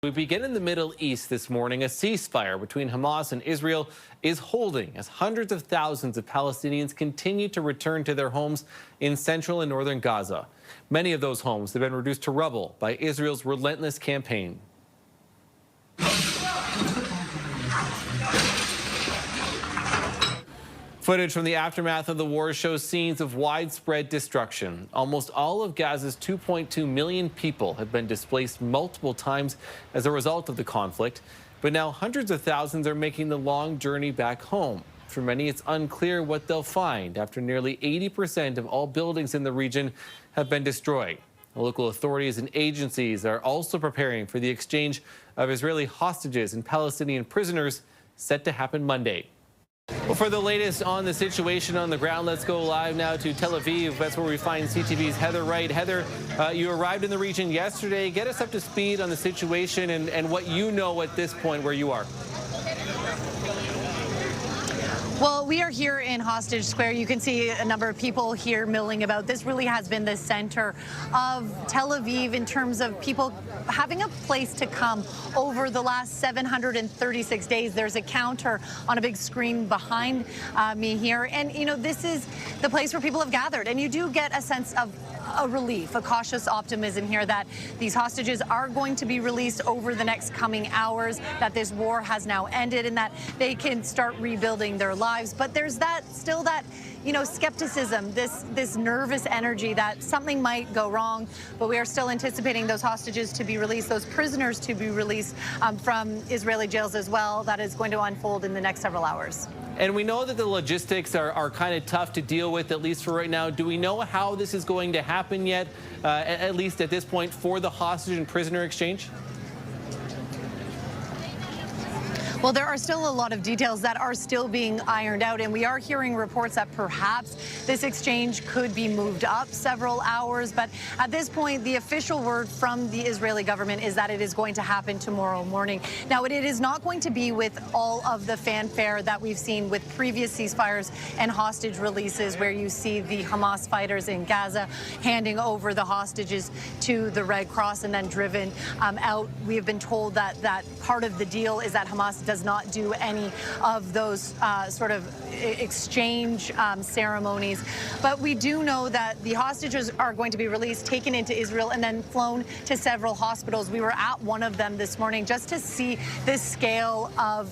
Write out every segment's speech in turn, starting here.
We begin in the Middle East this morning. A ceasefire between Hamas and Israel is holding as hundreds of thousands of Palestinians continue to return to their homes in central and northern Gaza. Many of those homes have been reduced to rubble by Israel's relentless campaign. Footage from the aftermath of the war shows scenes of widespread destruction. Almost all of Gaza's 2.2 million people have been displaced multiple times as a result of the conflict. But now hundreds of thousands are making the long journey back home. For many, it's unclear what they'll find after nearly 80% of all buildings in the region have been destroyed. Local authorities and agencies are also preparing for the exchange of Israeli hostages and Palestinian prisoners set to happen Monday. Well, for the latest on the situation on the ground, let's go live now to Tel Aviv. That's where we find CTV's Heather Wright. Heather, you arrived in the region yesterday. Get us up to speed on the situation and what you know at this point where you are. Well, we are here in Hostage Square. You can see a number of people here milling about. This really has been the center of Tel Aviv in terms of people having a place to come over the last 736 days. There's a counter on a big screen behind me here. And, you know, this is the place where people have gathered. And you do get a sense of a relief, a cautious optimism here that these hostages are going to be released over the next coming hours, that this war has now ended and that they can start rebuilding their lives. But there's still that, you know, skepticism, this nervous energy that something might go wrong. But we are still anticipating those hostages to be released, those prisoners to be released from Israeli jails as well. That is going to unfold in the next several hours. And we know that the logistics are kind of tough to deal with, at least for right now. Do we know how this is going to happen yet, at least at this point, for the hostage and prisoner exchange? Well, there are still a lot of details that are still being ironed out, and we are hearing reports that perhaps this exchange could be moved up several hours. But at this point, the official word from the Israeli government is that it is going to happen tomorrow morning. Now, it is not going to be with all of the fanfare that we've seen with previous ceasefires and hostage releases, where you see the Hamas fighters in Gaza handing over the hostages to the Red Cross and then driven out. We have been told that part of the deal is that Hamas does not do any of those sort of exchange ceremonies. But we do know that the hostages are going to be released, taken into Israel, and then flown to several hospitals. We were at one of them this morning just to see the scale of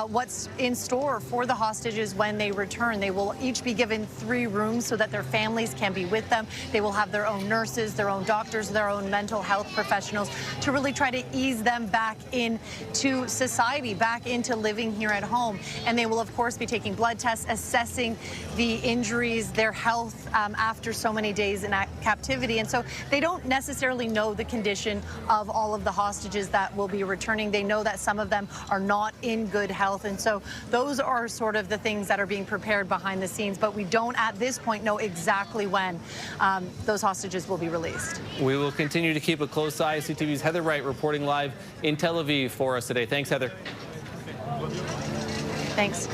what's in store for the hostages when they return. They will each be given 3 rooms so that their families can be with them. They will have their own nurses, their own doctors, their own mental health professionals to really try to ease them back into society, back into living here at home. And they will, of course, be taking blood tests, assessing the injuries, their health after so many days in captivity. And so they don't necessarily know the condition of all of the hostages that will be returning. They know that some of them are not in good health. And so those are sort of the things that are being prepared behind the scenes. But we don't at this point know exactly when those hostages will be released. We will continue to keep a close eye. CTV's Heather Wright reporting live in Tel Aviv for us today. Thanks, Heather. Thanks.